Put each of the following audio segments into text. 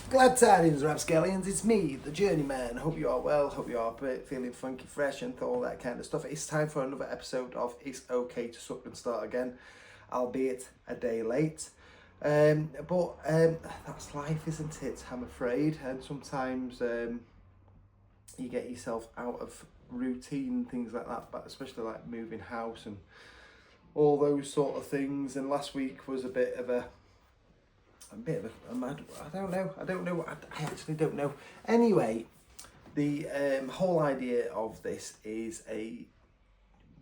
Glad tidings, rapscallions. It's me, the Journeyman. Hope you are well. Hope you are feeling funky, fresh, and all that kind of stuff. It's time for another episode of It's Okay to Suck and Start Again, albeit a day late. But that's life, isn't it? I'm afraid. And sometimes you get yourself out of routine, things like that. But especially like moving house and all those sort of things. And last week was a bit of a mad. I don't know. I actually don't know. Anyway, the whole idea of this is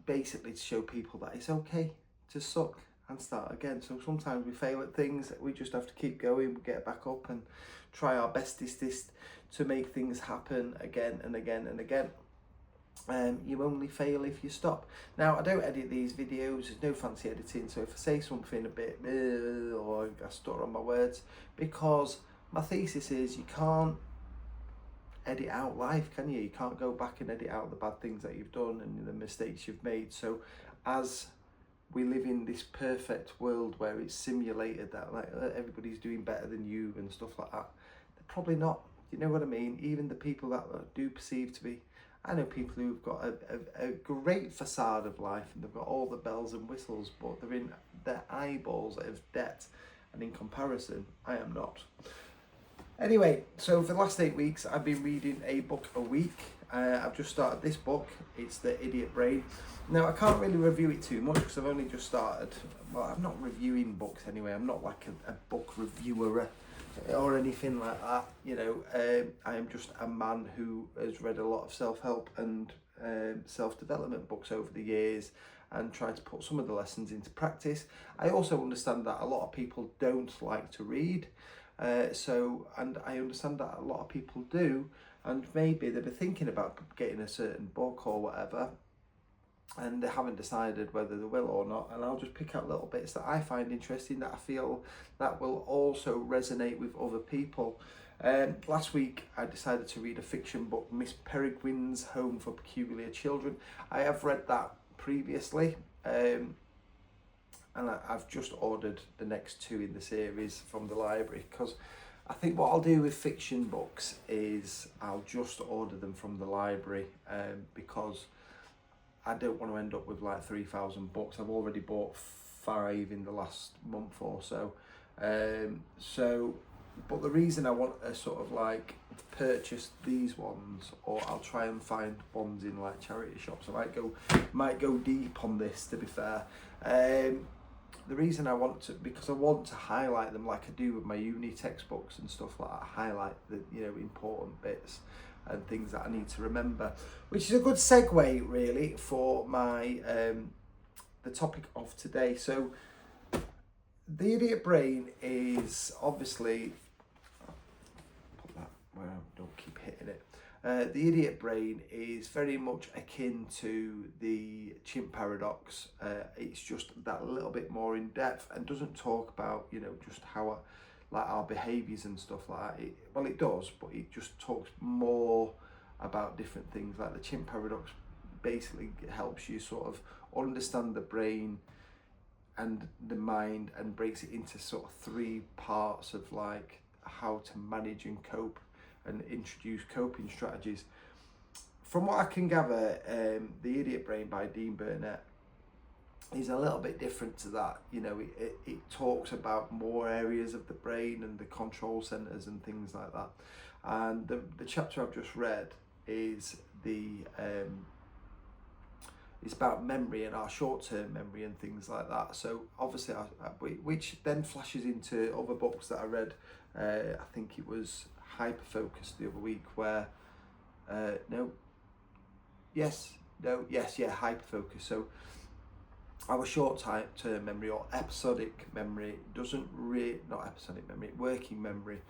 basically to show people that it's okay to suck and start again. So sometimes we fail at things. We just have to keep going, get back up, and try our bestest to make things happen again and again and again. You only fail if you stop. Now, I don't edit these videos, there's no fancy editing, so if I say something a bit or I stutter on my words, because my thesis is you can't edit out life, can you? You can't go back and edit out the bad things that you've done and the mistakes you've made. So as we live in this perfect world where it's simulated that like everybody's doing better than you and stuff like that, they're probably not. You know what I mean? Even the people that do perceive to be, I know people who've got a great facade of life and they've got all the bells and whistles, but they're in their eyeballs of debt, and in comparison, I am not. Anyway, so for the last 8 weeks, I've been reading a book a week. I've just started this book. It's The Idiot Brain. Now, I can't really review it too much because I've only just started. Well, I'm not reviewing books anyway. I'm not like a book reviewer or anything like that. You know, I am just a man who has read a lot of self-help and self-development books over the years and tried to put some of the lessons into practice. I also understand that a lot of people don't like to read. And I understand that a lot of people do, and maybe they've been thinking about getting a certain book or whatever, and they haven't decided whether they will or not. And I'll just pick out little bits that I find interesting that I feel that will also resonate with other people. Last week I decided to read a fiction book, Miss Peregrine's Home for Peculiar Children. I have read that previously, and I've just ordered the next two in the series from the library, because I think what I'll do with fiction books is I'll just order them from the library, because I don't want to end up with like 3,000 books. I've already bought 5 in the last month or so. But the reason I want to sort of like purchase these ones, or I'll try and find ones in like charity shops. I might go deep on this, to be fair. The reason I want to, because I want to highlight them like I do with my uni textbooks and stuff like that. Highlight the important bits and things that I need to remember, which is a good segue really for my the topic of today. So the Idiot Brain is obviously, put that where I don't keep hitting it. The Idiot Brain is very much akin to the chimp paradox. It's just that little bit more in depth and doesn't talk about, just how like our behaviours and stuff like that. It does, but it just talks more about different things. Like the chimp paradox basically helps you sort of understand the brain and the mind and breaks it into sort of 3 parts of like how to manage and cope and introduce coping strategies. From what I can gather, The Idiot Brain by Dean Burnett is a little bit different to that. It talks about more areas of the brain and the control centers and things like that. And the chapter I've just read is it's about memory and our short-term memory and things like that. So obviously, which then flashes into other books that I read. I think it was Hyperfocus the other week, where Hyperfocus. So our short-term memory or episodic memory working memory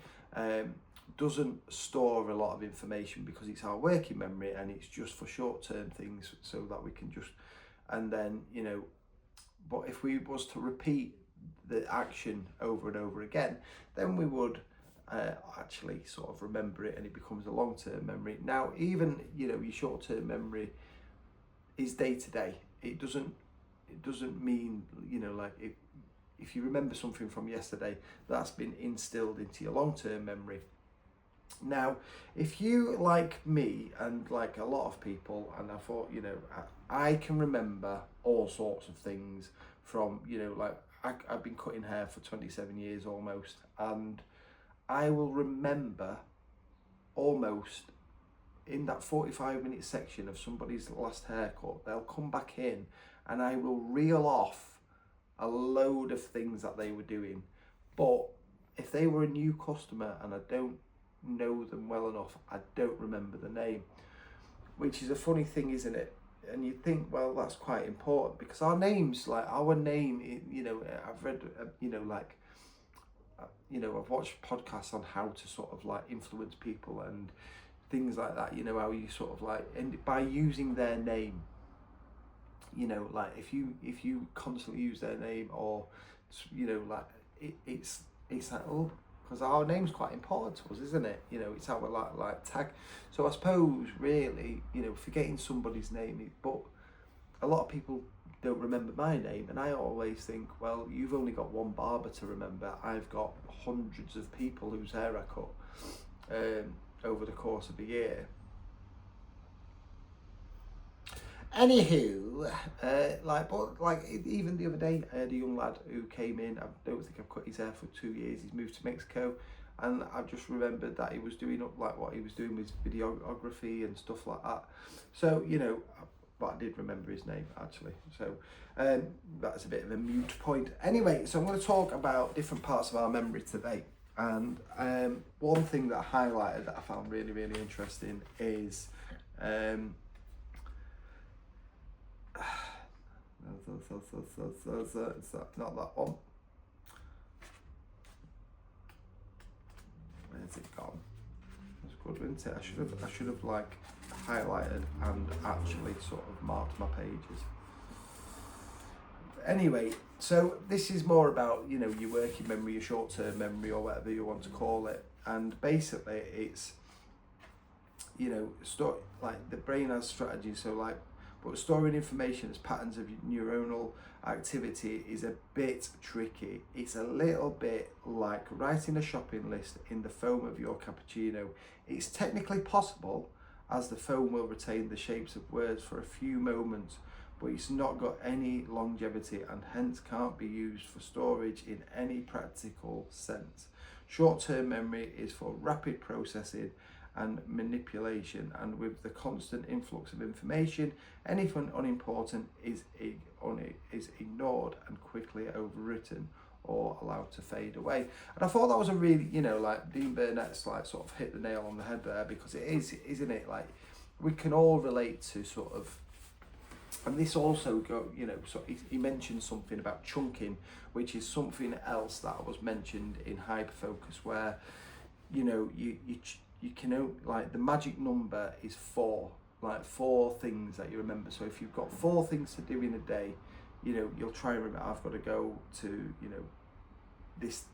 doesn't store a lot of information, because it's our working memory and it's just for short-term things, so that we can just, and then, but if we was to repeat the action over and over again, then we would actually sort of remember it, and it becomes a long-term memory. Now, even your short-term memory is day to day. It doesn't mean like if you remember something from yesterday, that's been instilled into your long-term memory. Now, if you like me and like a lot of people, and I thought, I can remember all sorts of things from, like I've been cutting hair for 27 years almost, and I will remember almost in that 45-minute section of somebody's last haircut, they'll come back in and I will reel off a load of things that they were doing. But if they were a new customer and I don't know them well enough, I don't remember the name, which is a funny thing, isn't it? And you think, well, that's quite important, because our names, like our name, I've read, I've watched podcasts on how to sort of like influence people and things like that, how you sort of like, and by using their name, like if you constantly use their name, or it's like, oh, because our name's quite important to us, isn't it? It's our like tag. So I suppose really, forgetting somebody's name, but a lot of people don't remember my name, and I always think, well, you've only got one barber to remember. I've got hundreds of people whose hair I cut over the course of a year. Anywho, even the other day, I had a young lad who came in. I don't think I've cut his hair for 2 years. He's moved to Mexico, and I've just remembered that he was doing up like what he was doing with videography and stuff like that. So but I did remember his name actually. So that's a bit of a moot point. Anyway, so I'm going to talk about different parts of our memory today. And one thing that I highlighted that I found really, really interesting is it's not that one. Where's it gone? That's good, isn't it? I should have like highlighted and actually sort of marked my pages. Anyway, so this is more about your working memory, your short-term memory, or whatever you want to call it. And basically, it's like the brain has strategies. So like, but storing information as patterns of neuronal activity is a bit tricky. It's a little bit like writing a shopping list in the foam of your cappuccino. It's technically possible, as the foam will retain the shapes of words for a few moments, but it's not got any longevity and hence can't be used for storage in any practical sense. Short-term memory is for rapid processing and manipulation, and with the constant influx of information, anything unimportant is ignored and quickly overwritten or allowed to fade away. And I thought that was a really, like Dean Burnett's like sort of hit the nail on the head there, because it is, isn't it? Like we can all relate to sort of, and this also so he mentioned something about chunking, which is something else that was mentioned in Hyperfocus, where you can, like the magic number is 4, like 4 things that you remember. So if you've got 4 things to do in a day, you'll try and remember, I've got to go to, this.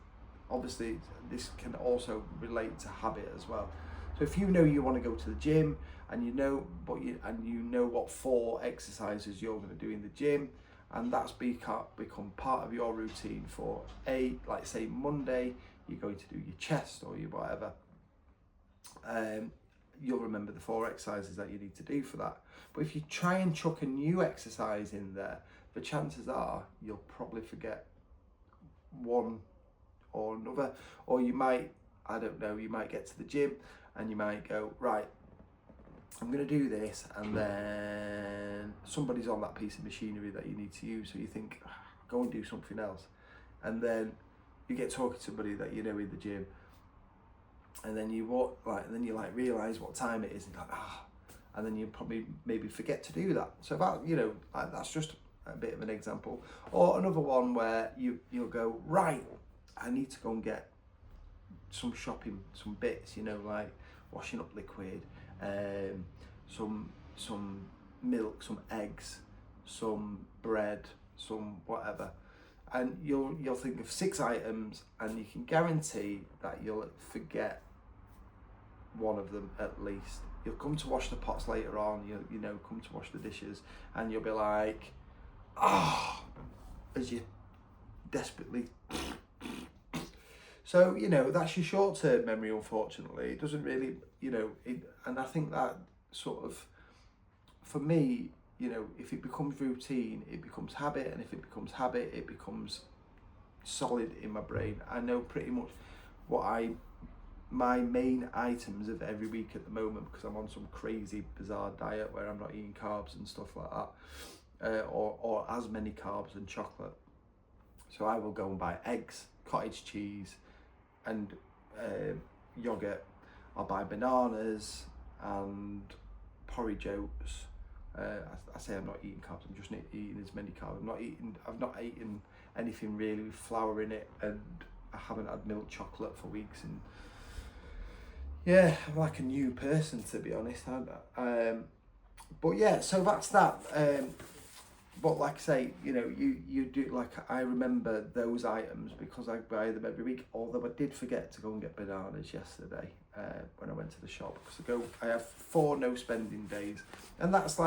Obviously this can also relate to habit as well. So if you want to go to the gym, and you know what 4 exercises you're going to do in the gym, and that's become part of your routine for like say Monday, you're going to do your chest or your whatever. You'll remember the 4 exercises that you need to do for that. But if you try and chuck a new exercise in there, the chances are you'll probably forget one or another, or you might, I don't know, you might get to the gym and you might go, right, I'm going to do this, and then somebody's on that piece of machinery that you need to use, so you think, go and do something else, and then you get talking to somebody that in the gym, and then you realise what time it is, and and then you probably maybe forget to do that. So that that's just a bit of an example. Or another one where you'll go, right, I need to go and get some shopping, some bits, like washing up liquid, some milk, some eggs, some bread, some whatever, and you'll think of 6 items, and you can guarantee that you'll forget one of them at least. You'll come to wash the pots later on, you'll come to wash the dishes, and you'll be like, as you desperately So, you know, that's your short-term memory, unfortunately. It doesn't really, you know, and I think that sort of, for me, you know, if it becomes routine, it becomes habit, and if it becomes habit, it becomes solid in my brain. I know pretty much what my main items of every week at the moment, because I'm on some crazy bizarre diet where I'm not eating carbs and stuff like that, or as many carbs and chocolate. So I will go and buy eggs, cottage cheese, and yogurt. I'll buy bananas and porridge oats. I say I'm not eating carbs. I'm just not eating as many carbs. I've not eaten anything really with flour in it, and I haven't had milk chocolate for weeks. And yeah, I'm like a new person, to be honest. But yeah, so that's that. But like I say, you know, you do, like, I remember those items because I buy them every week. Although I did forget to go and get bananas yesterday when I went to the shop, because I have 4 no spending days, and that's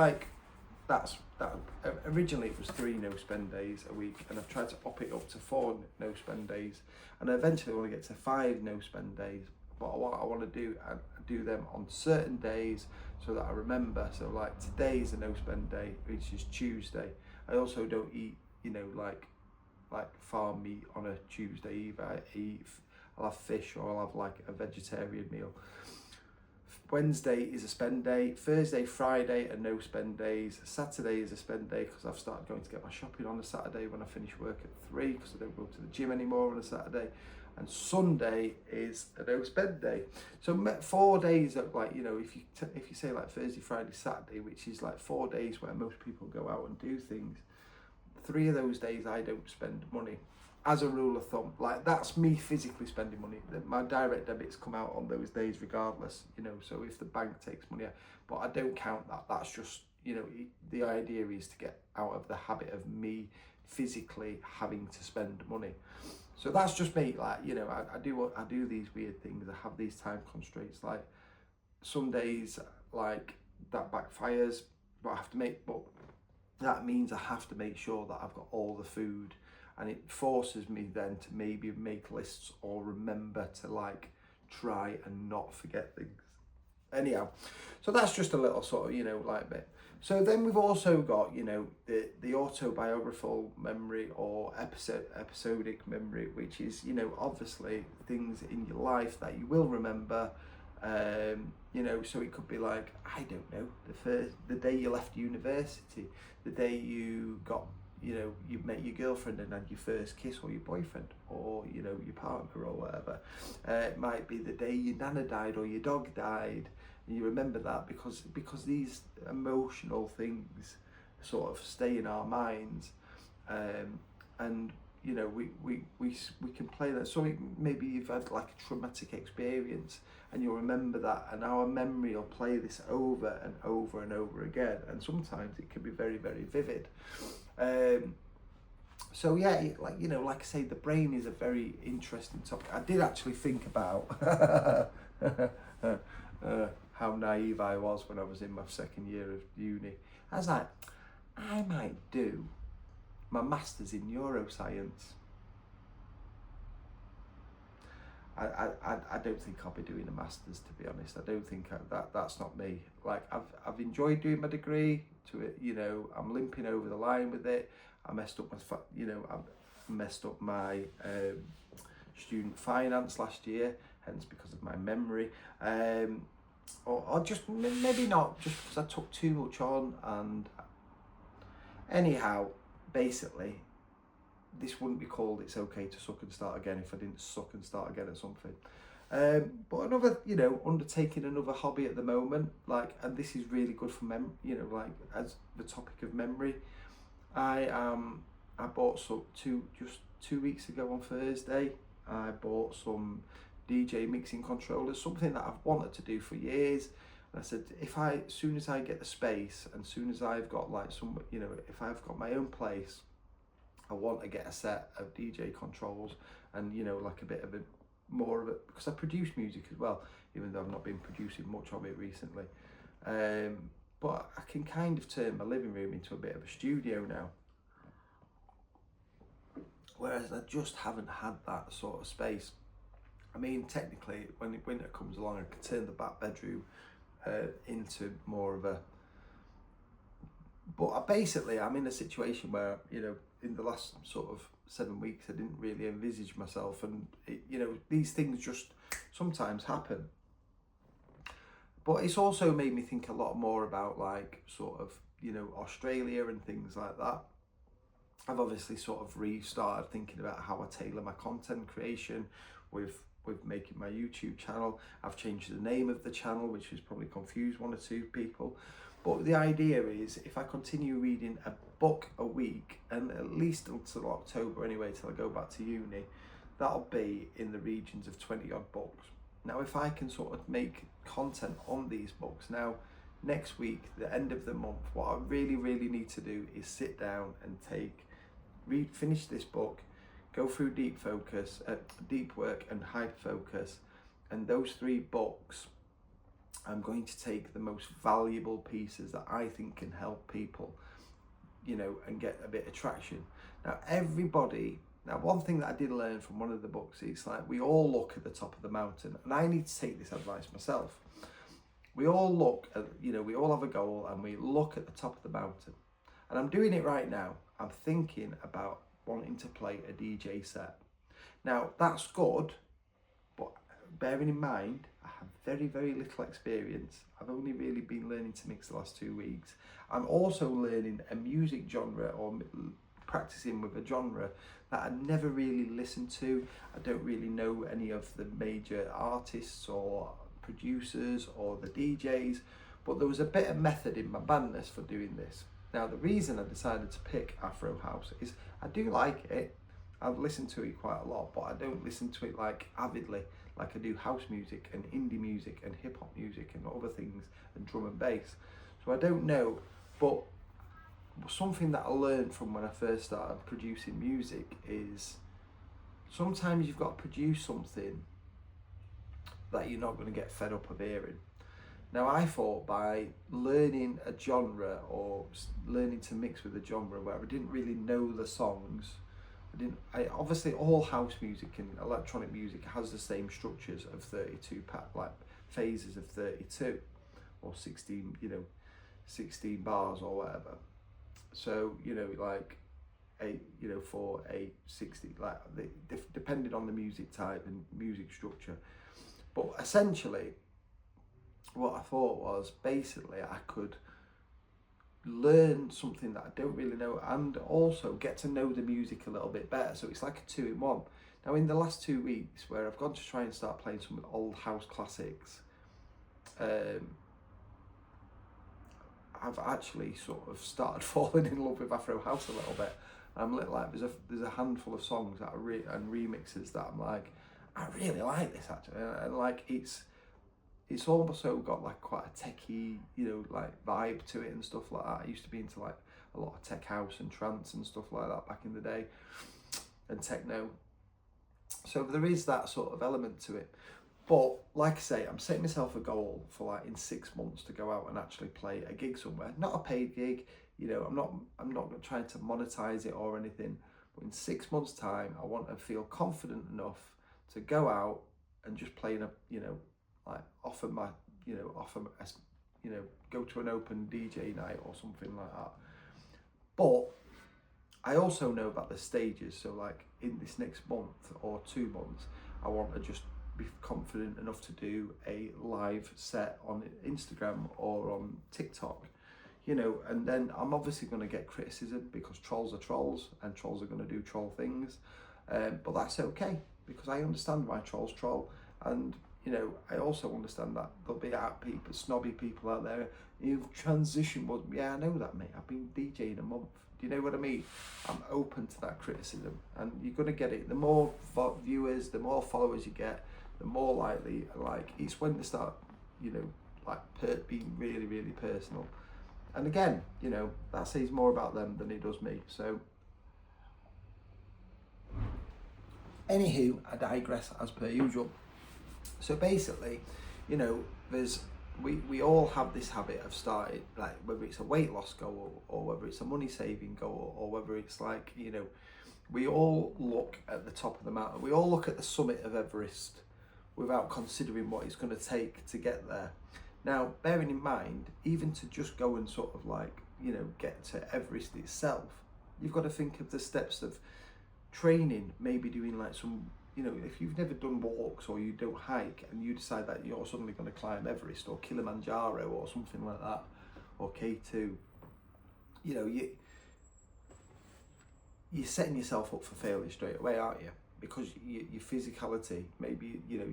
originally it was 3 no spend days a week, and I've tried to up it up to 4 no spend days, and I eventually want to get to 5 no spend days. But what I want to do, I do them on certain days so that I remember. So like today's a no spend day, which is Tuesday. I also don't eat, you know, like farm meat on a Tuesday either. I'll have fish, or I'll have like a vegetarian meal. Wednesday is a spend day. Thursday, Friday are no spend days. Saturday is a spend day because I've started going to get my shopping on a Saturday when I finish work at 3, because I don't go to the gym anymore on a Saturday. And Sunday is a no spend day. So 4 days of, like, you know, if you say like Thursday, Friday, Saturday, which is like 4 days where most people go out and do things, 3 of those days I don't spend money. As a rule of thumb, like, that's me physically spending money. My direct debits come out on those days regardless, you know, so if the bank takes money out, but I don't count that. That's just, you know, the idea is to get out of the habit of me physically having to spend money. So that's just me, like, you know, I do these weird things. I have these time constraints, like some days, like, that backfires, but that means I have to make sure that I've got all the food, and it forces me then to maybe make lists or remember to, like, try and not forget things. Anyhow, so that's just a little sort of, you know, like, bit. So then we've also got, you know, the autobiographical memory, or episodic memory, which is, you know, obviously things in your life that you will remember. You know, so it could be like, I don't know, the day you left university, the day you got, you know, you met your girlfriend and had your first kiss, or your boyfriend, or, you know, your partner, or whatever. It might be the day your nana died or your dog died, and you remember that because these emotional things sort of stay in our minds, and you know, we can play that. So maybe you've had like a traumatic experience and you'll remember that, and our memory will play this over and over and over again, and sometimes it can be very, very vivid. So yeah, like, you know, like I say, the brain is a very interesting topic. I did actually think about how naive I was when I was in my second year of uni. I was like, I might do my master's in neuroscience. I don't think I'll be doing a master's, to be honest. I don't think that's not me. Like, I've enjoyed doing my degree to it, you know. I'm limping over the line with it. I messed up my student finance last year, hence because of my memory, or just maybe not, just because I took too much on. And anyhow, basically, this wouldn't be called It's Okay to Suck and Start Again if I didn't suck and start again at something. But another, you know, undertaking another hobby at the moment, like, and this is really good for you know, like, as the topic of memory, I bought some just 2 weeks ago on Thursday. I bought some DJ mixing controllers, something that I've wanted to do for years. And I said, as soon as I get the space, and soon as I've got, like, some, you know, if I've got my own place, I want to get a set of DJ controls, and, you know, like a bit of more of it, because I produce music as well, even though I've not been producing much of it recently. But I can kind of turn my living room into a bit of a studio now. Whereas I just haven't had that sort of space. I mean, technically, when winter comes along, I can turn the back bedroom into more of a. But basically, I'm in a situation where, you know, in the last sort of 7 weeks, I didn't really envisage myself, and you know, these things just sometimes happen. But it's also made me think a lot more about, like, sort of, you know, Australia and things like that. I've obviously sort of restarted thinking about how I tailor my content creation with making my YouTube channel. I've changed the name of the channel, which has probably confused one or two people. But the idea is, if I continue reading a book a week, and at least until October anyway, till I go back to uni, that'll be in the regions of 20 odd books. Now, if I can sort of make content on these books, now next week, the end of the month, what I really need to do is sit down and finish this book, go through deep work and hyper focus, and those 3 books, I'm going to take the most valuable pieces that I think can help people, you know, and get a bit of traction. Now, one thing that I did learn from one of the books is, like, we all look at the top of the mountain, and I need to take this advice myself. We all look at, you know, we all have a goal, and we look at the top of the mountain. And I'm doing it right now. I'm thinking about wanting to play a DJ set. Now, that's good, but bearing in mind, I have very little experience. I've only really been learning to mix the last 2 weeks. I'm also learning a music genre, or practicing with a genre that I never really listened to. I don't really know any of the major artists or producers or the DJs, but there was a bit of method in my madness for doing this. Now, the reason I decided to pick Afro House is I do like it. I've listened to it quite a lot, but I don't listen to it like avidly, like I do house music and indie music and hip hop music and other things, and drum and bass. So I don't know, but something that I learned from when I first started producing music is sometimes you've got to produce something that you're not going to get fed up of hearing. Now, I thought by learning a genre, or learning to mix with a genre where I didn't really know the songs, obviously all house music and electronic music has the same structures of 32 like phases of 32 or 16, you know, 16 bars or whatever. So, you know, like for a 60, like depending on the music type and music structure. But essentially, what I thought was, basically I could learn something that I don't really know, and also get to know the music a little bit better. So it's like a 2-in-1. Now, in the last 2 weeks, where I've gone to try and start playing some old house classics, I've actually sort of started falling in love with Afro House a little bit. I'm like, there's a handful of songs that and remixes that I'm like, I really like this actually, and like it's also got like quite a techie, you know, like vibe to it and stuff like that. I used to be into like a lot of tech house and trance and stuff like that back in the day, and techno. So there is that sort of element to it. But like I say, I'm setting myself a goal for, like, in 6 months to go out and actually play a gig somewhere. Not a paid gig, you know, I'm not trying to monetize it or anything. But in 6 months' time, I want to feel confident enough to go out and just play in a, you know, like go to an open DJ night or something like that. But I also know about the stages. So, like, in this next month or 2 months, I want to just be confident enough to do a live set on Instagram or on TikTok, you know, and then I'm obviously going to get criticism, because trolls are trolls and trolls are going to do troll things, but that's okay, because I understand why trolls troll. And, you know, I also understand that there'll be snobby people out there. You've transitioned. Well, yeah, I know that, mate. I've been DJing a month. Do you know what I mean? I'm open to that criticism, and you're going to get it. The more viewers, the more followers you get, the more likely, like, it's when they start, you know, like being really personal. And again, you know, that says more about them than it does me. So, anywho, I digress as per usual. So basically, you know, we all have this habit of starting, like, whether it's a weight loss goal or whether it's a money saving goal or whether it's like, you know, we all look at the top of the mountain. We all look at the summit of Everest, without considering what it's going to take to get there. Now, bearing in mind, even to just go and sort of like, you know, get to Everest itself, you've got to think of the steps of training, maybe doing like some, you know, if you've never done walks or you don't hike and you decide that you're suddenly going to climb Everest or Kilimanjaro or something like that, or K2, you know, you're setting yourself up for failure straight away, aren't you? Because your physicality, maybe, you know,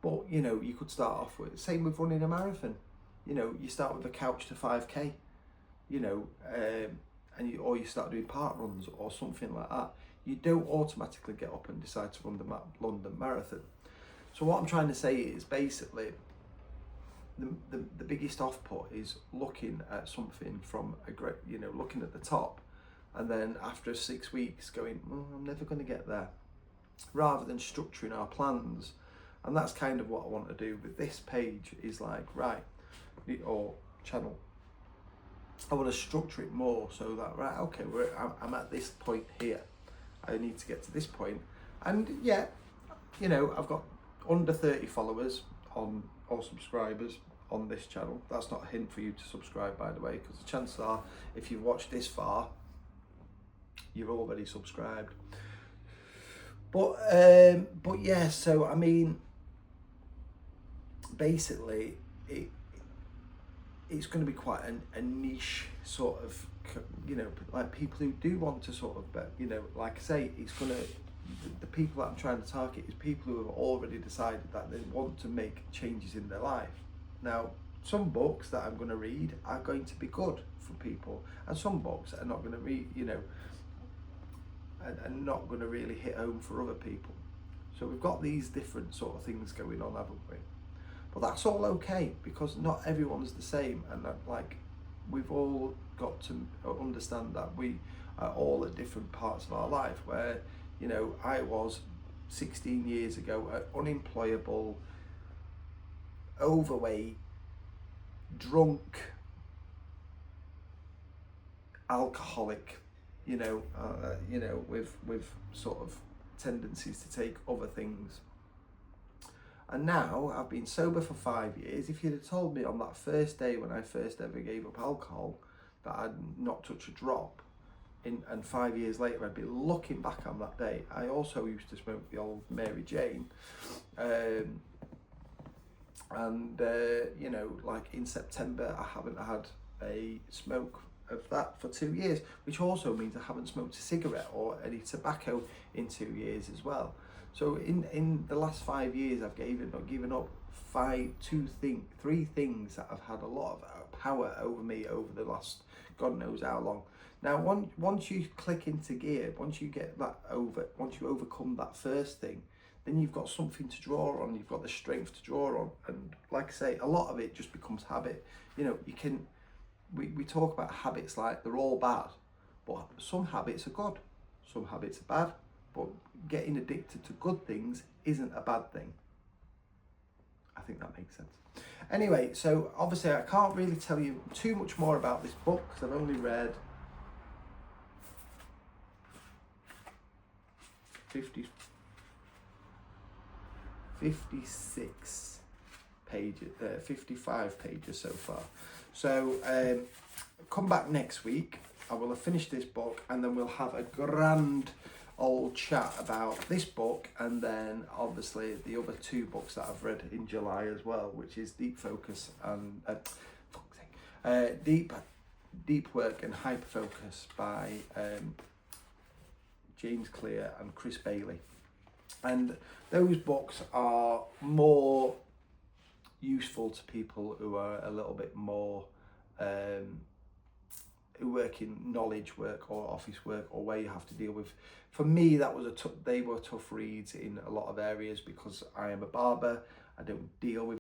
but, you know, you could start off with, same with running a marathon, you know, you start with a couch to 5K, you know, or you start doing park runs or something like that. You don't automatically get up and decide to run the London Marathon. So what I'm trying to say is basically the biggest off-put is looking at something from a great, you know, looking at the top, and then after 6 weeks going, I'm never going to get there, rather than structuring our plans. And that's kind of what I want to do with this page, is like, right, or channel, I want to structure it more so that, right, okay, I'm at this point here, I need to get to this point. And yeah, you know, I've got under 30 followers on, or subscribers on this channel. That's not a hint for you to subscribe, by the way, because the chances are, if you've watched this far, you're already subscribed. But yeah, so I mean, basically it's going to be quite a niche sort of, you know, like people who do want to sort of, you know, like I say, it's going to, the people that I'm trying to target is people who have already decided that they want to make changes in their life. Now, some books that I'm going to read are going to be good for people, and some books are not going to read, you know, and not going to really hit home for other people. So we've got these different sort of things going on, haven't we? But that's all okay, because not everyone's the same, and that, like, we've all got to understand that we are all at different parts of our life. Where, you know, I was 16 years ago unemployable, overweight, drunk, alcoholic, you know, with sort of tendencies to take other things. And now I've been sober for 5 years. If you'd have told me on that first day when I first ever gave up alcohol that I'd not touch a drop, and 5 years later I'd be looking back on that day. I also used to smoke the old Mary Jane, you know, like in September I haven't had a smoke of that for 2 years, which also means I haven't smoked a cigarette or any tobacco in 2 years as well. So in the last 5 years, I've given up three things that have had a lot of power over me over the last God knows how long. Now, once you click into gear, once you overcome that first thing, then you've got something to draw on. You've got the strength to draw on, and like I say, a lot of it just becomes habit. You know, you can. We talk about habits like they're all bad, but some habits are good, some habits are bad. But getting addicted to good things isn't a bad thing. I think that makes sense. Anyway, so obviously I can't really tell you too much more about this book because I've only read 56 pages, 55 pages so far. So come back next week. I will have finished this book, and then we'll have a grand old chat about this book, and then obviously the other two books that I've read in July as well, which is Deep Focus and Deep Work and Hyper Focus by James Clear and Chris Bailey. And those books are more useful to people who are a little bit more who work in knowledge work or office work, or where you have to deal with. For me, that was they were tough reads in a lot of areas because I am a barber. I don't deal with